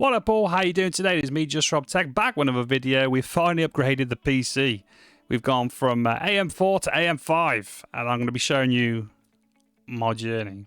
What up all, how you doing today? It is me, Just Rob Tech, back with another video. We've finally upgraded the PC. We've gone from AM4 to AM5, and I'm going to be showing you my journey.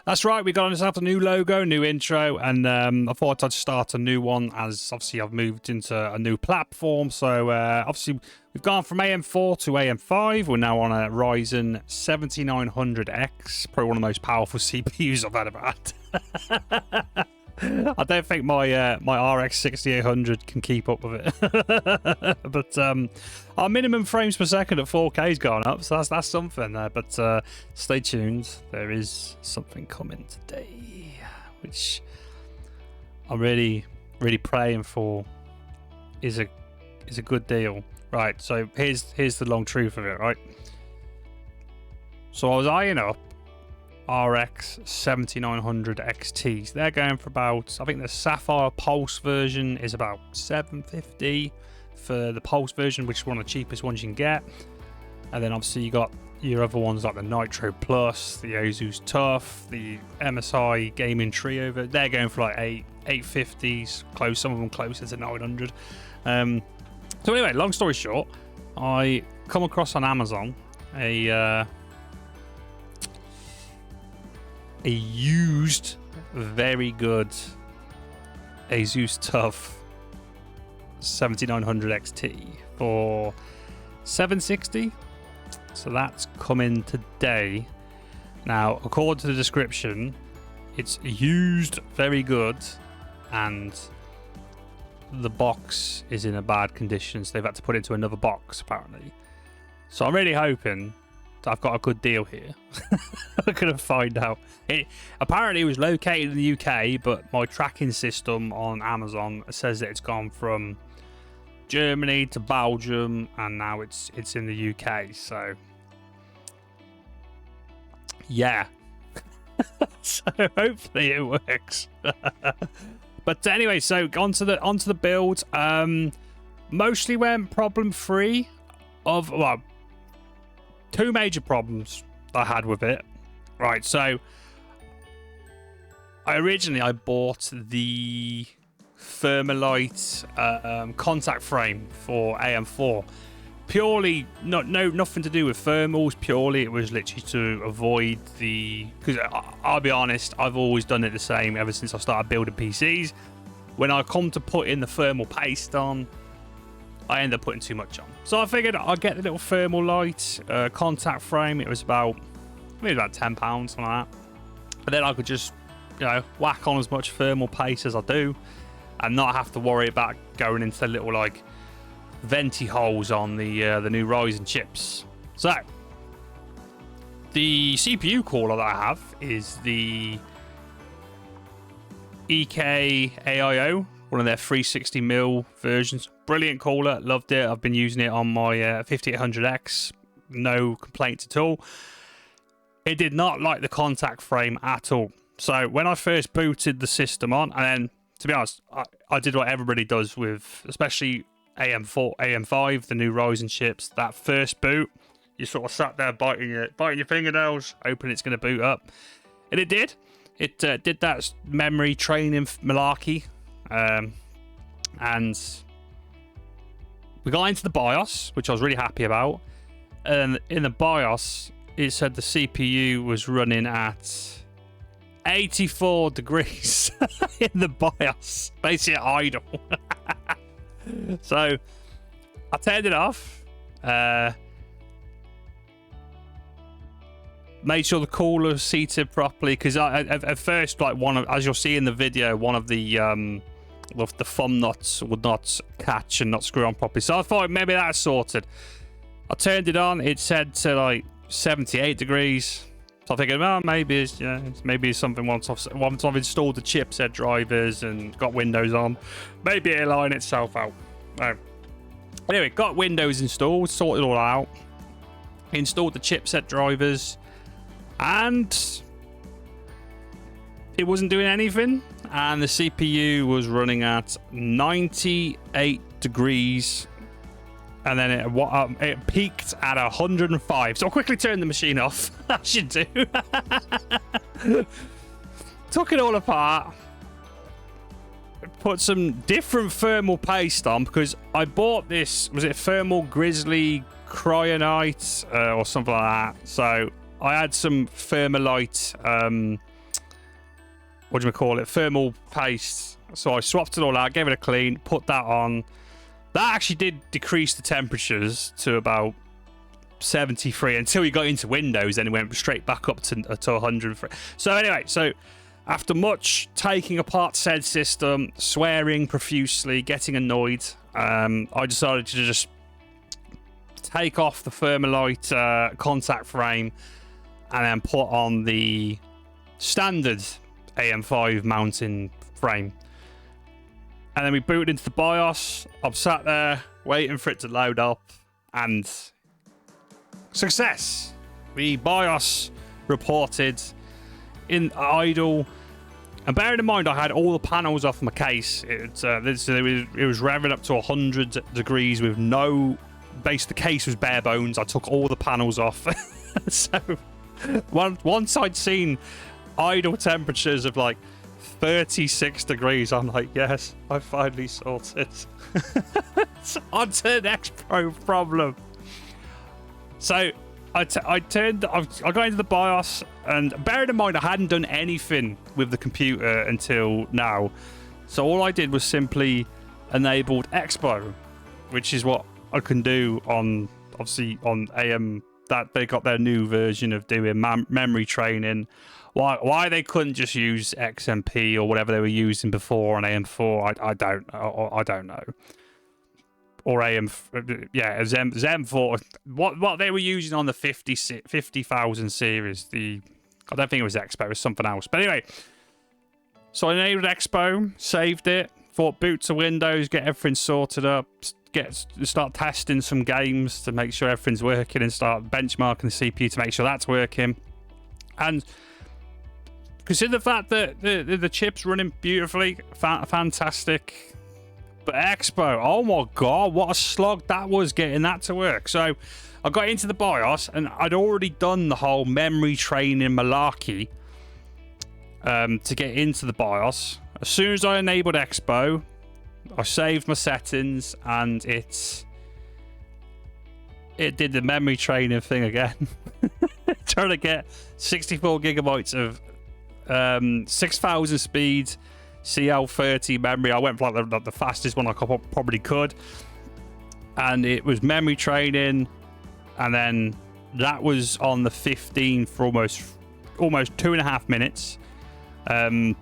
That's right, we got ourselves a new logo, new intro, and I thought I'd start a new one as obviously I've moved into a new platform. So obviously we've gone from AM4 to AM5. We're now on a Ryzen 7900X, probably one of the most powerful CPUs I've ever had. I don't think my my RX 6800 can keep up with it. But our minimum frames per second at 4K has gone up, so that's something there. But stay tuned, there is something coming today, which I'm really praying for is a good deal. Right, so here's the long truth of it, right? So I was eyeing up RX 7900 XTs. They're going for about, I think the Sapphire Pulse version is about $750 for the Pulse version, which is one of the cheapest ones you can get. And then obviously you got your other ones like the Nitro Plus, the Asus Tough, the MSI Gaming Trio. They're going for like $850s, close, some of them closer to 900. So anyway, long story short, I come across on Amazon a used, very good Asus Tough 7900 XT for $760. So that's coming today. Now, according to the description, it's used, very good, and the box is in a bad condition, so they've had to put it into another box apparently. So I'm really hoping I've got a good deal here. I'm gonna find out. Apparently it was located in the UK, but my tracking system on Amazon says that it's gone from Germany to Belgium, and now it's in the UK. So yeah. So hopefully it works. But anyway, so onto the build. Mostly went problem free. Well, two major problems I had with it. Right, so I bought the Thermalite contact frame for AM4. Purely, nothing to do with thermals. Purely, it was literally to avoid because I'll be honest, I've always done it the same ever since I started building PCs. When I come to put in the thermal paste on, I end up putting too much on. So I figured I'd get the little Thermalite contact frame. It was about, maybe about £10, something like that. And then I could just, whack on as much thermal paste as I do and not have to worry about going into the little, like, venti holes on the new Ryzen chips. So, the CPU cooler that I have is the EK-AIO, one of their 360mm versions. Brilliant cooler, loved it. I've been using it on my 5800X, no complaints at all. It did not like the contact frame at all. So when I first booted the system on, and then to be honest, I did what everybody does with, especially AM4, AM5, the new Ryzen chips. That first boot, you sort of sat there biting your fingernails, hoping it's going to boot up, and it did. It did that memory training malarkey. And we got into the BIOS, which I was really happy about. And in the BIOS, it said the CPU was running at 84 degrees in the BIOS, basically idle. So I turned it off. Made sure the cooler was seated properly, because at first, like, as you'll see in the video, one of the thumb nuts would not catch and not screw on properly. So I thought maybe that's sorted. I turned it on. It said to like 78 degrees. So I figured, well, maybe it's something once I've installed the chipset drivers and got Windows on, maybe it'll line itself out. Anyway, got Windows installed, sorted it all out, installed the chipset drivers, and it wasn't doing anything, and the CPU was running at 98 degrees, and then it peaked at 105. So I quickly turned the machine off. I should do. Took it all apart, put some different thermal paste on, because I bought this, was it Thermal Grizzly Cryonite or something like that. So I had some Thermalite, what do you call it, thermal paste. So I swapped it all out, gave it a clean, put that on. That actually did decrease the temperatures to about 73 until we got into Windows, then it went straight back up to 103. So anyway, so after much taking apart said system, swearing profusely, getting annoyed, I decided to just take off the Thermalite contact frame and then put on the standard AM5 mounting frame. And then we booted into the BIOS. I'm sat there waiting for it to load up, and success. The BIOS reported in idle. And bearing in mind, I had all the panels off my case. It was revving up to 100 degrees with no base. The case was bare bones. I took all the panels off. So once I'd seen idle temperatures of like 36 degrees, I'm like, yes, I finally sorted. So on to the next problem. So I got into the BIOS, and bearing in mind I hadn't done anything with the computer until now, so all I did was simply enabled Expo, which is what I can do on, obviously on AM, that they got their new version of doing memory training. Why they couldn't just use XMP or whatever they were using before on AM4, I don't know. Or Zen4. What they were using on the 50,000 series. I don't think it was Expo, it was something else. But anyway, so I enabled Expo, saved it, thought boot to Windows, get everything sorted up, start testing some games to make sure everything's working, and start benchmarking the CPU to make sure that's working. And consider the fact that the chip's running beautifully, fantastic. But Expo, oh my god, what a slog that was getting that to work. So I got into the BIOS, and I'd already done the whole memory training malarkey to get into the BIOS. As soon as I enabled Expo, I saved my settings, and it did the memory training thing again. Trying to get 64 gigabytes of 6,000 speed CL30 memory. I went for like the fastest one I probably could, and it was memory training, and then that was on the 15 for almost 2.5 minutes. And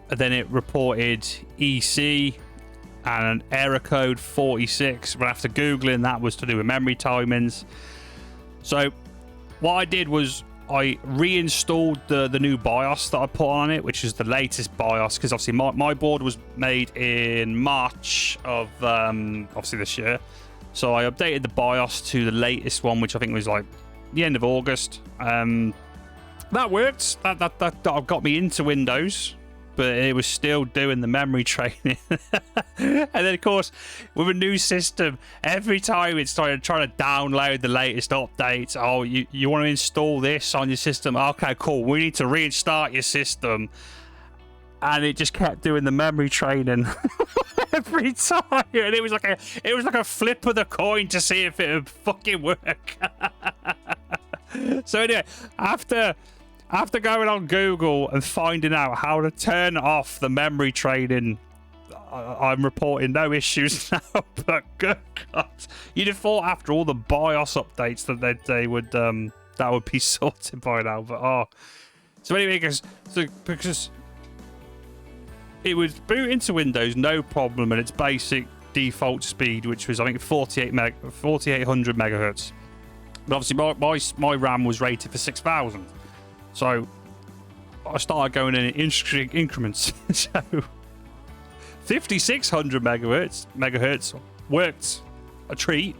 then it reported EC and an error code 46, but after googling, that was to do with memory timings. So what I did was I reinstalled the new BIOS that I put on it, which is the latest BIOS, because obviously my board was made in March of obviously this year. So I updated the BIOS to the latest one, which I think was like the end of August. That worked. That got me into Windows, but it was still doing the memory training. And then, of course, with a new system, every time it started trying to download the latest updates, oh, you want to install this on your system? Okay, cool. We need to restart your system. And it just kept doing the memory training every time. And it was like a flip of the coin to see if it would fucking work. So anyway, after going on Google and finding out how to turn off the memory training, I'm reporting no issues now. But good God, you'd have thought after all the BIOS updates that they would that would be sorted by now. But so anyway, because it would boot into Windows no problem at its basic default speed, which was I think 4800 megahertz. But obviously my RAM was rated for 6,000. So I started going in increments. So 5,600 megahertz worked a treat.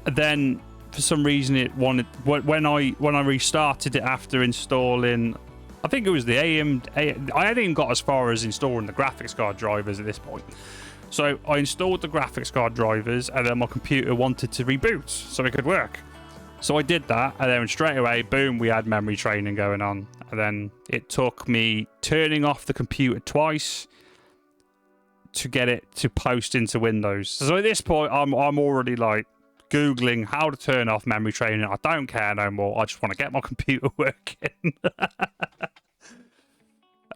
And then for some reason it wanted when I restarted it after installing. I think it was the I hadn't even got as far as installing the graphics card drivers at this point. So I installed the graphics card drivers, and then my computer wanted to reboot so it could work. So I did that, and then straight away, boom, we had memory training going on. And then it took me turning off the computer twice to get it to post into Windows. So at this point, I'm already like Googling how to turn off memory training. I don't care no more. I just want to get my computer working.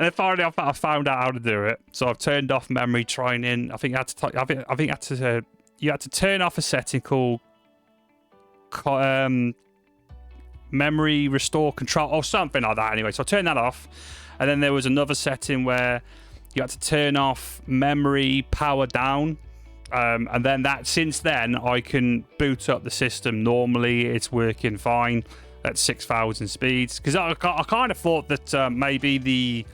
And then finally, I found out how to do it. So I've turned off memory training. I think you had to you had to turn off a setting called memory restore control or something like that. Anyway, so I turned that off, and then there was another setting where you had to turn off memory power down. And then since then, I can boot up the system normally. It's working fine at 6,000 speeds. Because I kind of thought that maybe the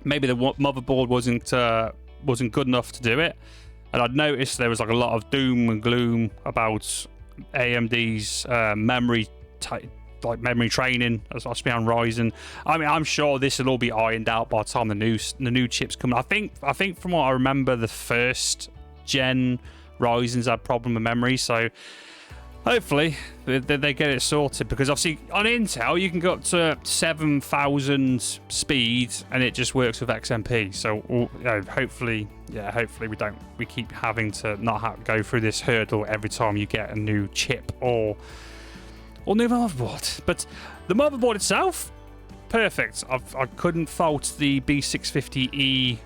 motherboard wasn't good enough to do it. And I'd noticed there was like a lot of doom and gloom about AMD's memory training, especially on Ryzen. I mean, I'm sure this will all be ironed out by the time the new chips come. I think from what I remember, the first gen Ryzen's had problem with memory, so hopefully they get it sorted, because obviously on Intel you can go up to 7,000 speed and it just works with XMP. So hopefully we keep having to not go through this hurdle every time you get a new chip or new motherboard. But the motherboard itself, perfect. I couldn't fault the B650E/E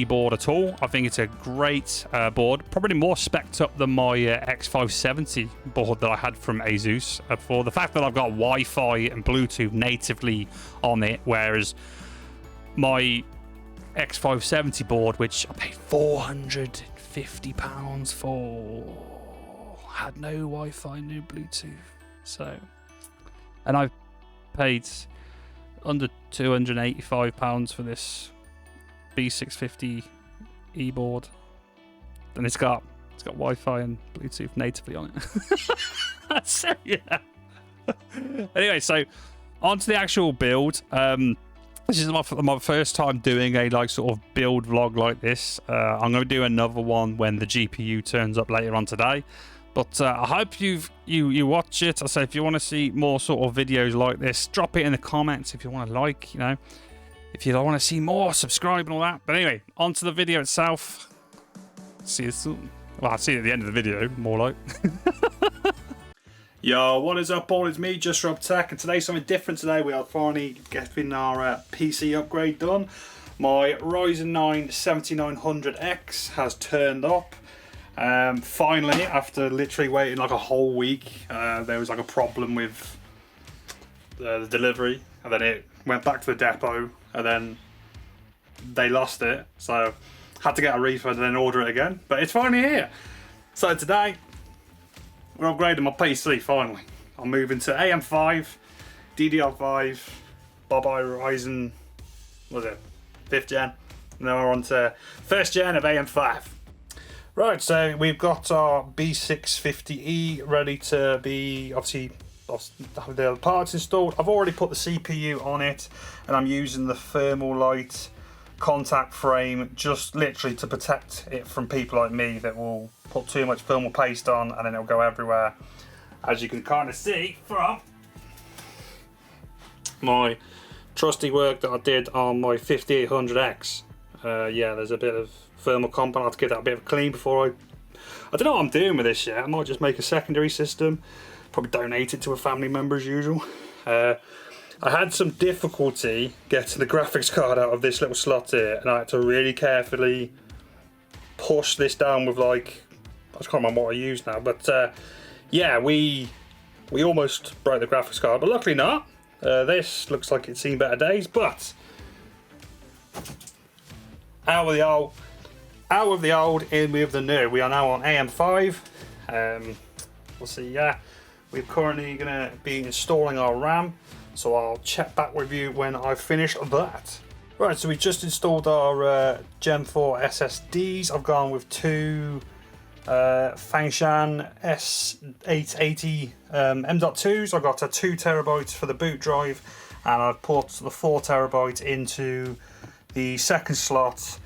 board at all. I think it's a great board, probably more spec'd up than my X570 board that I had from Asus, for the fact that I've got Wi-Fi and Bluetooth natively on it, whereas my X570 board, which I paid £450 for, had no Wi-Fi, no Bluetooth. So, and I've paid under £285 for this B650E board, and it's got Wi-Fi and Bluetooth natively on it. So yeah. Anyway, so on to the actual build. This is my first time doing a sort of build vlog like this. I'm going to do another one when the GPU turns up later on today. But I hope you watch it. I say, if you want to see more sort of videos like this, drop it in the comments. If you want to if you don't want to see more, subscribe and all that. But anyway, on to the video itself. See you soon. Well, I'll see you at the end of the video, more like. Yo, what is up all? It's me, Just Rob Tech, and today's something different. Today we are finally getting our PC upgrade done. My Ryzen 9 7900X has turned up. Finally, after literally waiting like a whole week. There was like a problem with the delivery, and then it went back to the depot, and then they lost it, so had to get a refund and then order it again. But it's finally here. So today we're upgrading my PC finally. I'm moving to AM5, DDR5, bye-bye Ryzen, what was it, 5th gen? Now we're on to 1st gen of AM5. Right, so we've got our B650E ready to be, obviously, the parts installed. I've already put the CPU on it, and I'm using the Thermalite contact frame just literally to protect it from people like me that will put too much thermal paste on and then it'll go everywhere, as you can kind of see from my trusty work that I did on my 5800X. Yeah, there's a bit of thermal compound. I have to give that a bit of a clean before I don't know what I'm doing with this yet. I might just make a secondary system, probably donate it to a family member as usual. I had some difficulty getting the graphics card out of this little slot here, and I had to really carefully push this down with I can't remember what I used now, but yeah, we almost broke the graphics card, but luckily not. This looks like it's seen better days, but out of the old, in with the new. We are now on AM5. We'll see. Yeah, we're currently going to be installing our RAM, so I'll check back with you when I've finished that. Right, so we just installed our Gen 4 SSDs. I've gone with two Fangshan S880 M.2s. I got a 2 terabytes for the boot drive, and I've put the 4 terabytes into the second slot,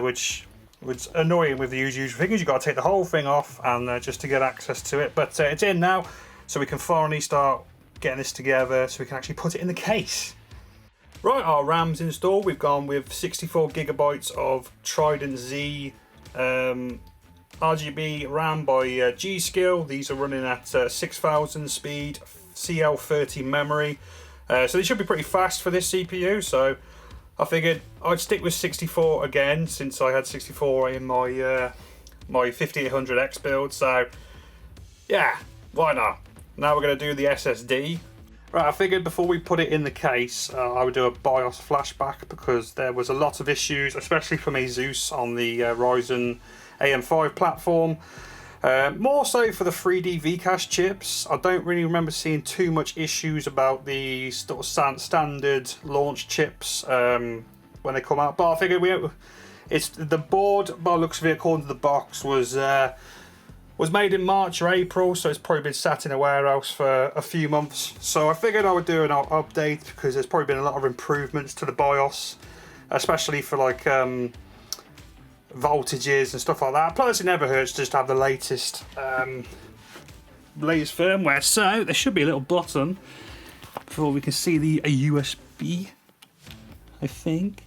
which was annoying with the usual thing is you got to take the whole thing off and just to get access to it. But it's in now, so we can finally start getting this together, so we can actually put it in the case. Right, our RAM's installed. We've gone with 64 gigabytes of Trident Z RGB RAM by G-Skill. These are running at 6000 speed, CL30 memory. So they should be pretty fast for this CPU. So I figured I'd stick with 64 again, since I had 64 in my my 5800X build. So yeah, why not? Now we're going to do the SSD. Right, I figured before we put it in the case, I would do a BIOS flashback, because there was a lot of issues, especially from ASUS on the Ryzen AM5 platform. More so for the 3D Vcache chips. I don't really remember seeing too much issues about the sort of standard launch chips when they come out. But I figured it's the board, by the looks of it, according to the box, was made in March or April, so it's probably been sat in a warehouse for a few months. So I figured I would do an update, because there's probably been a lot of improvements to the BIOS, especially for like voltages and stuff like that. Plus, it never hurts just to have the latest firmware. So there should be a little button before we can see a USB, I think.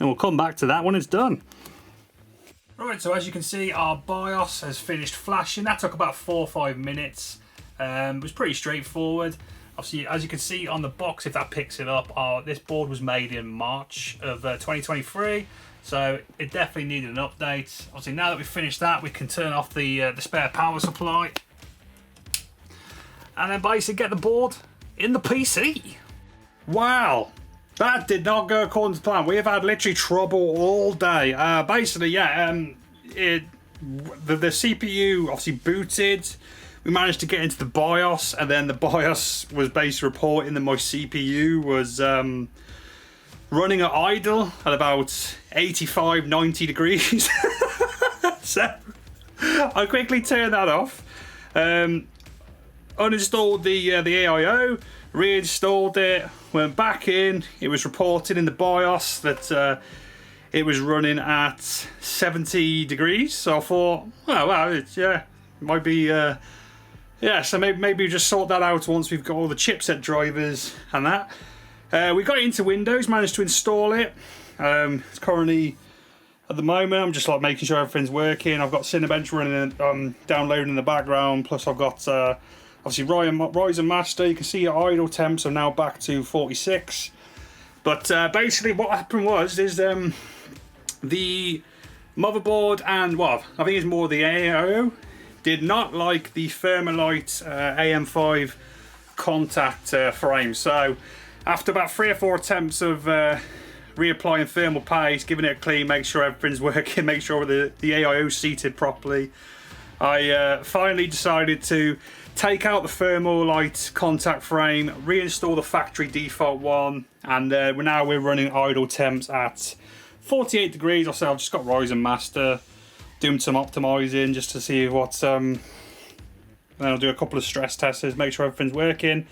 And we'll come back to that when it's done. Right, so as you can see, our BIOS has finished flashing. That took about 4 or 5 minutes. It was pretty straightforward. Obviously, as you can see on the box, if that picks it up, this board was made in March of 2023. So it definitely needed an update. Obviously, now that we've finished that, we can turn off the spare power supply. And then basically get the board in the PC. Wow. That did not go according to plan. We have had literally trouble all day. Basically, yeah, the CPU obviously booted. We managed to get into the BIOS, and then the BIOS was basically reporting that my CPU was running at idle at about 85, 90 degrees. So I quickly turned that off, uninstalled the AIO, reinstalled it, went back in. It was reported in the BIOS that it was running at 70 degrees. So I thought, oh well, it might be so maybe just sort that out once we've got all the chipset drivers and that. We got it into Windows, managed to install it. It's currently, at the moment, I'm just like making sure everything's working. I've got Cinebench running, downloading in the background. Plus I've got obviously Ryzen Master. You can see your idle temps are now back to 46. But basically what happened was the motherboard and, well, I think it's more the AIO, did not like the Thermalite AM5 contact frame. So after about 3 or 4 attempts of reapplying thermal paste, giving it a clean, make sure everything's working, make sure the AIO is seated properly, I finally decided to take out the Thermalite contact frame, reinstall the factory default one, and we're running idle temps at 48 degrees. Also, I've just got Ryzen Master, doing some optimizing just to see what's then I'll do a couple of stress tests, make sure everything's working.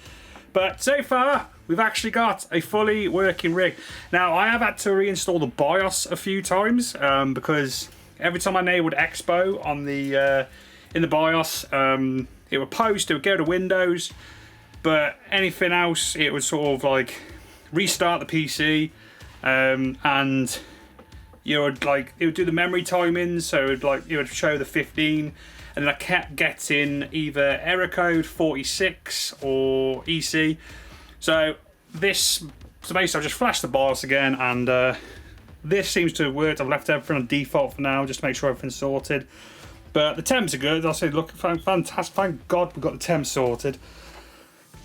But so far, we've actually got a fully working rig. Now, I have had to reinstall the BIOS a few times because every time I enabled Expo on the in the BIOS, it would post, it would go to Windows, but anything else, it would sort of like restart the PC, and you would like, it would do the memory timings, so it would show the 15, and then I kept getting either error code 46 or EC. So basically I just flashed the BIOS again, and this seems to have worked. I've left everything on default for now, just to make sure everything's sorted. But the temps are good. I said, look, fantastic. Thank God we got the temps sorted.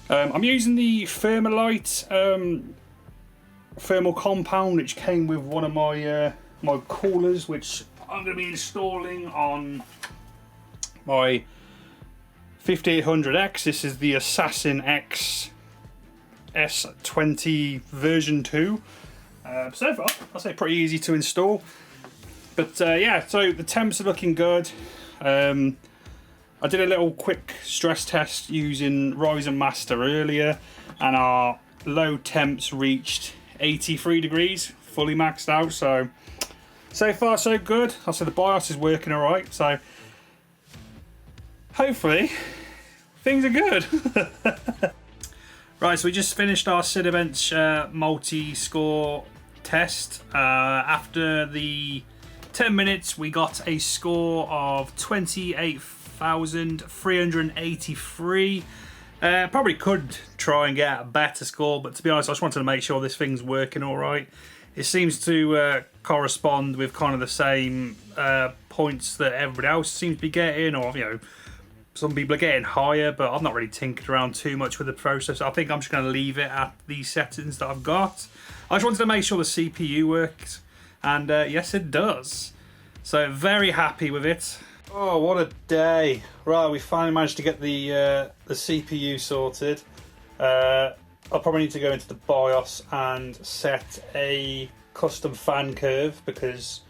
I'm using the Thermalite thermal compound which came with one of my my coolers, which I'm going to be installing on my 5800X. This is the Assassin X S20 version 2. So far, I'll say pretty easy to install. But yeah, so the temps are looking good. I did a little quick stress test using Ryzen Master earlier, and our low temps reached 83 degrees, fully maxed out. So far so good. I'll say the BIOS is working alright, so hopefully things are good. Right, so we just finished our Cinebench multi-score test. After the 10 minutes, we got a score of 28,383. Probably could try and get a better score, but to be honest, I just wanted to make sure this thing's working all right. It seems to correspond with kind of the same points that everybody else seems to be getting, or, you know, some people are getting higher, but I've not really tinkered around too much with the process. I think I'm just going to leave it at these settings that I've got. I just wanted to make sure the CPU worked, and yes, it does. So very happy with it. Oh, what a day! Right, we finally managed to get the CPU sorted. I'll probably need to go into the BIOS and set a custom fan curve, because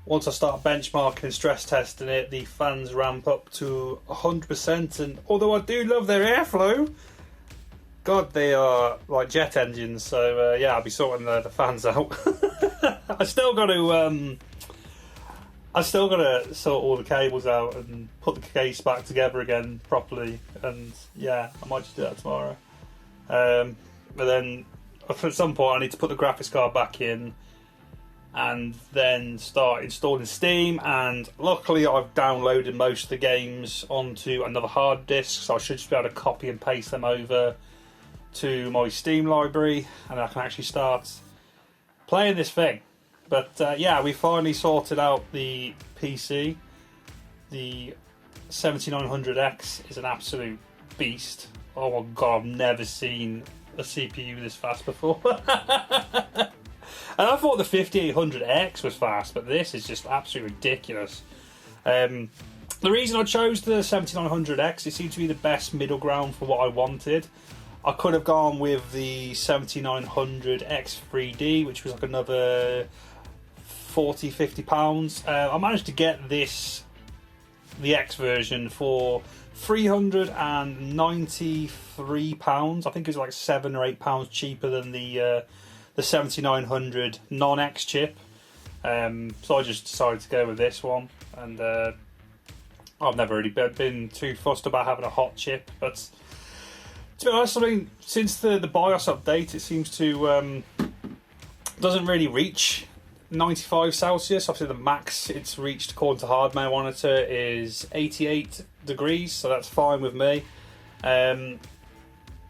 once I start benchmarking and stress testing it, the fans ramp up to 100%, and although I do love their airflow, God, they are like jet engines, so yeah, I'll be sorting the fans out. I still got to sort all the cables out and put the case back together again properly, and yeah, I might just do that tomorrow. But then at some point I need to put the graphics card back in and then start installing Steam, and luckily I've downloaded most of the games onto another hard disk, so I should just be able to copy and paste them over to my Steam library, and I can actually start playing this thing. But yeah, we finally sorted out the PC. The 7900X is an absolute beast. Oh my god, I've never seen a CPU this fast before. And I thought the 5800X was fast, but this is just absolutely ridiculous. The reason I chose the 7900X, it seemed to be the best middle ground for what I wanted. I could have gone with the 7900X3D, which was like another £40-50. I managed to get the X version for £393. I think it was like £7 or £8 cheaper than the 7900 non-X chip. So I just decided to go with this one, and I've never really been too fussed about having a hot chip, but to be honest, I mean, since the BIOS update, it seems to doesn't really reach 95 Celsius. Obviously, the max it's reached according to Hardware Monitor is 88 degrees, so that's fine with me. And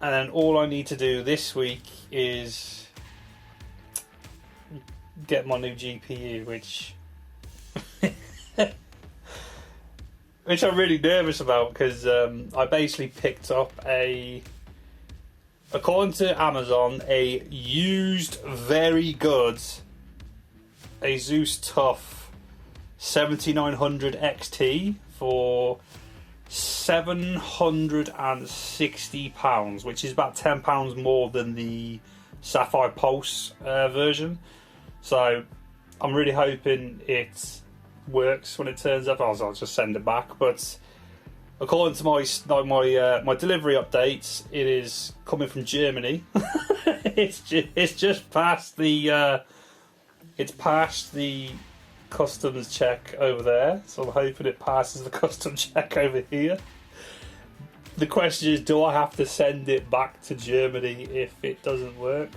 then all I need to do this week is get my new GPU, which I'm really nervous about, because I basically picked up according to Amazon, a used, very good Asus TUF 7900 XT for £760, which is about £10 more than the Sapphire Pulse version. So I'm really hoping it works when it turns up. I'll just send it back. But according to my delivery updates, it is coming from Germany. it's just past the customs check over there, so I'm hoping it passes the customs check over here. The question is, do I have to send it back to Germany if it doesn't work?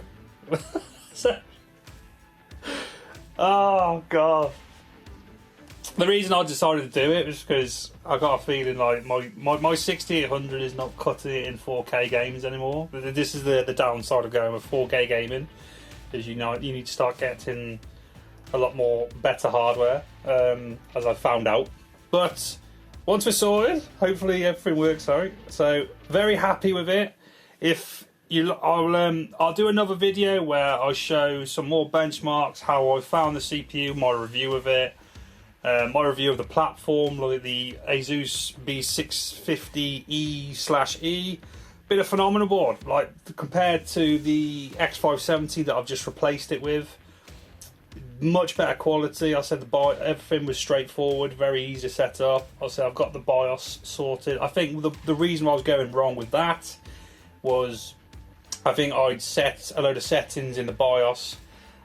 Oh god. The reason I decided to do it was because I got a feeling like my 6800 is not cutting it in 4K games anymore. This is the downside of going with 4K gaming, is you need to start getting a lot more better hardware, as I found out. But once we're sorted, hopefully everything works out. So very happy with it. If I'll do another video where I show some more benchmarks, how I found the CPU, my review of it, my review of the platform, like the Asus B650E/E. Been a phenomenal board, like compared to the X570 that I've just replaced it with. Much better quality. I said everything was straightforward, very easy to set up. I said I've got the BIOS sorted. I think the reason I was going wrong with that was I think I'd set a load of settings in the BIOS,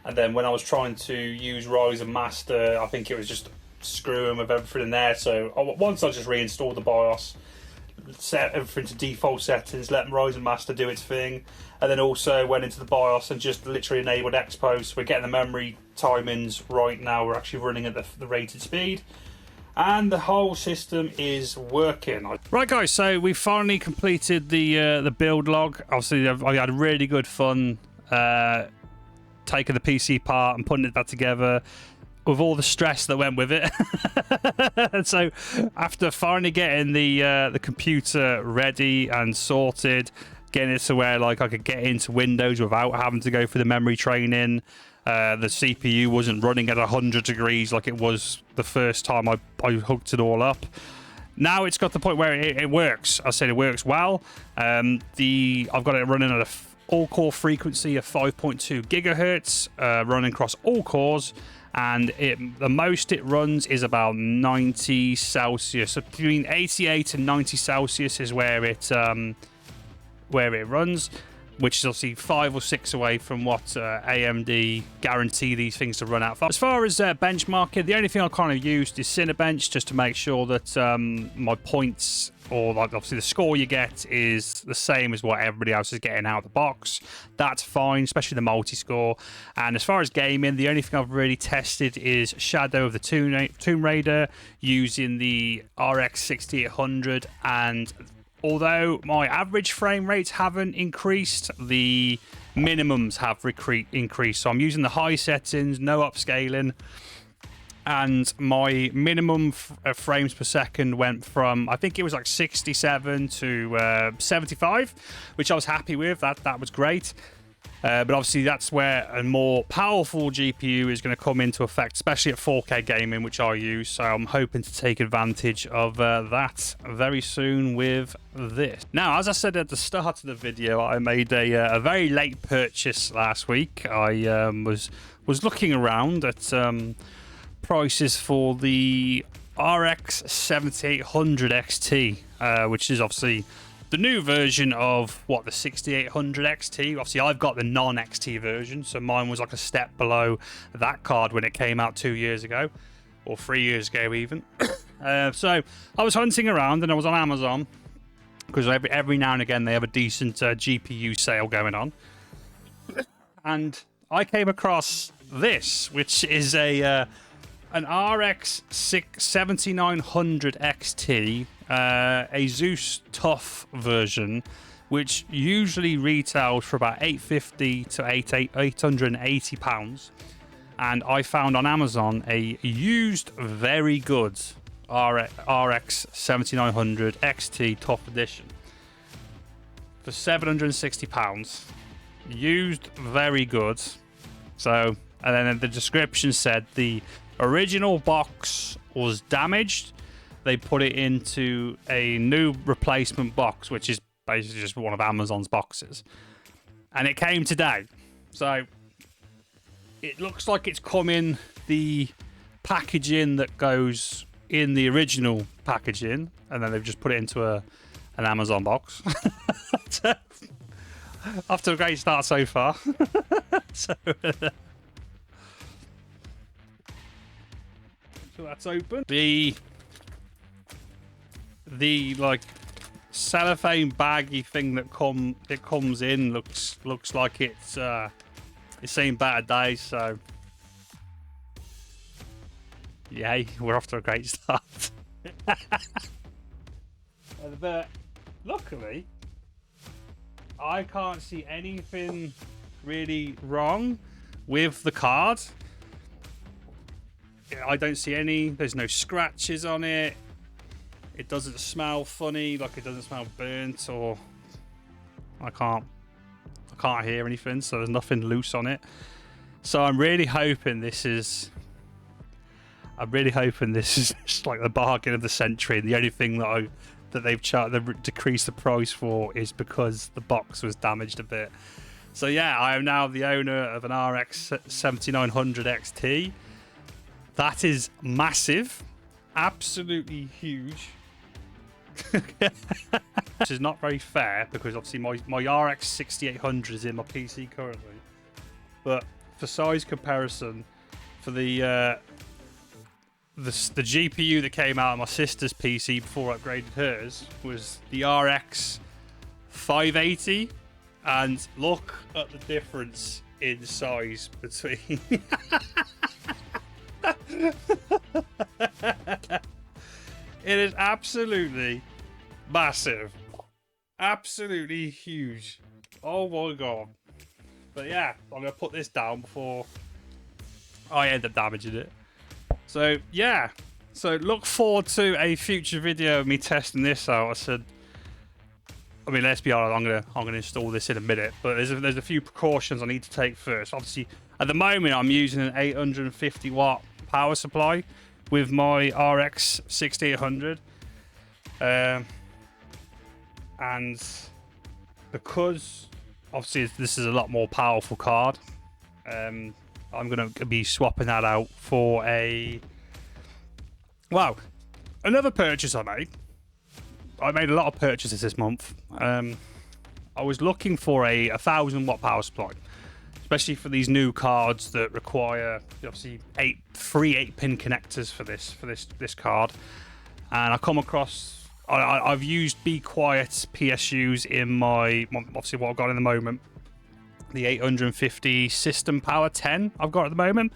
and then when I was trying to use Ryzen Master, I think it was just screwing with everything in there. So once I just reinstalled the BIOS, set everything to default settings, let Ryzen Master do its thing, and then also went into the BIOS and just literally enabled Expo. So we're getting the memory timings right now. We're actually running at the rated speed, and the whole system is working. Right, guys, so we finally completed the build log. Obviously, I had really good fun taking the PC apart and putting that together, with all the stress that went with it. And so after finally getting the computer ready and sorted, getting it to where like I could get into Windows without having to go for the memory training, the CPU wasn't running at 100 degrees like it was the first time I hooked it all up. Now it's got the point where it works. I said it works well. I've got it running at a all-core frequency of 5.2 gigahertz, running across all cores. And the most it runs is about 90 Celsius. So between 88 and 90 Celsius is where it runs, which is obviously 5 or 6 away from what AMD guarantee these things to run out for. As far as benchmarking, the only thing I kind of used is Cinebench, just to make sure that my points, or like obviously the score you get, is the same as what everybody else is getting out of the box. That's fine, especially the multi-score. And as far as gaming, the only thing I've really tested is Shadow of the Tomb Raider using the RX 6800, and although my average frame rates haven't increased, the minimums have increased. So I'm using the high settings, no upscaling, and my minimum frames per second went from, I think it was like 67 to 75, which I was happy with. That was great. But obviously that's where a more powerful GPU is going to come into effect, especially at 4K gaming, which I use. So I'm hoping to take advantage of that very soon with this. Now, as I said at the start of the video, I made a very late purchase last week. I was looking around at prices for the RX 7800 XT, which is obviously the new version of the 6800 XT. Obviously I've got the non-XT version, so mine was like a step below that card when it came out 2 years ago, or 3 years ago even. So I was hunting around, and I was on Amazon, because every now and again they have a decent GPU sale going on, and I came across this, which is an RX 7900 XT, Asus TUF version, which usually retails for about $850 to £880, and I found on Amazon a used very good RX 7900 XT TUF edition for £760, used very good. So, and then the description said the original box was damaged. They put it into a new replacement box, which is basically just one of Amazon's boxes, and it came today. So it looks like it's come in the packaging that goes in the original packaging, and then they've just put it into an Amazon box. Off to a great start so far. So that's open. The like cellophane baggy thing that comes in looks like it's seen better days. So yay, we're off to a great start. But luckily, I can't see anything really wrong with the card. I don't see any. There's no scratches on it. It doesn't smell funny, like it doesn't smell burnt, or I can't I can't hear anything, so there's nothing loose on it. So I'm really hoping this is just like the bargain of the century. And the only thing that they've decreased the price for is because the box was damaged a bit. So yeah, I am now the owner of an RX 7900 XT. That is massive, absolutely huge. Which is not very fair because obviously my RX 6800 is in my PC currently. But for size comparison, for the GPU that came out of my sister's PC before I upgraded hers was the RX 580, and look at the difference in size between. It is absolutely massive, absolutely huge. Oh my god! But yeah, I'm gonna put this down before I end up damaging it. So yeah, so look forward to a future video of me testing this out. I mean, let's be honest, I'm gonna install this in a minute, but there's a few precautions I need to take first. Obviously, at the moment I'm using an 850 watt power supply with my RX 6800, and because obviously this is a lot more powerful card, I'm gonna be swapping that out for another purchase I made. I made a lot of purchases this month. I was looking for a 1000 watt power supply, especially for these new cards that require obviously 8-pin connectors for this card. And I come across, I've used Be Quiet PSUs in my obviously what I've got in the moment, the 850 System Power 10 I've got at the moment,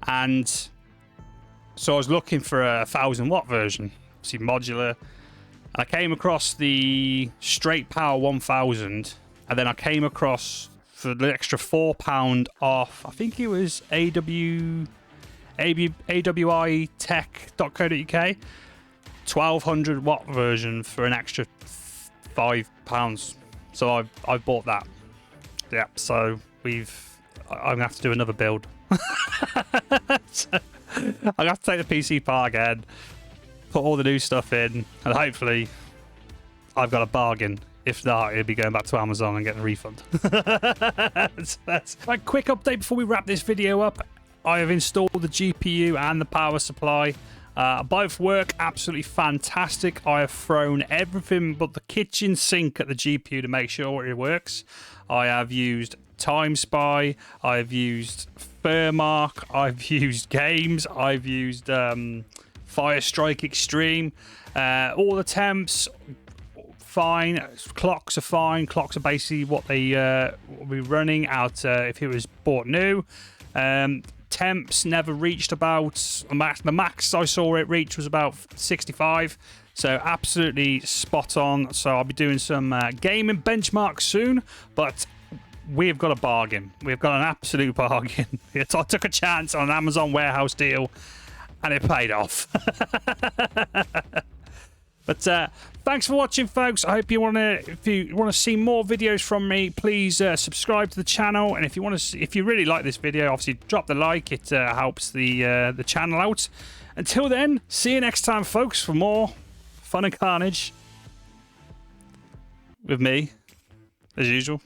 and so I was looking for a 1000 watt version, obviously modular. I came across the Straight Power 1000, and then I came across for the extra £4 off, I think it was AWItech.co.uk, 1200 watt version for an extra £5. So I've bought that. Yeah, so I'm gonna have to do another build. So I'm gonna have to take the PC apart again, put all the new stuff in, and hopefully I've got a bargain. If not, it'll be going back to Amazon and getting a refund. So that's a quick update before we wrap this video up. I have installed the GPU and the power supply. Both work absolutely fantastic. I have thrown everything but the kitchen sink at the GPU to make sure it works. I have used Time Spy, I've used Furmark, I've used games, I've used Firestrike Extreme. All the temps fine, clocks are fine. Clocks are basically what they will be running out if it was bought new. Temps never reached about the max I saw it reach was about 65, so absolutely spot on. So I'll be doing some gaming benchmarks soon, but we've got a bargain. We've got an absolute bargain. I took a chance on an Amazon warehouse deal and it paid off. But thanks for watching, folks. I hope if you want to see more videos from me, please subscribe to the channel. And if you really like this video, obviously drop the like. It helps the channel out. Until then, see you next time, folks, for more fun and carnage with me, as usual.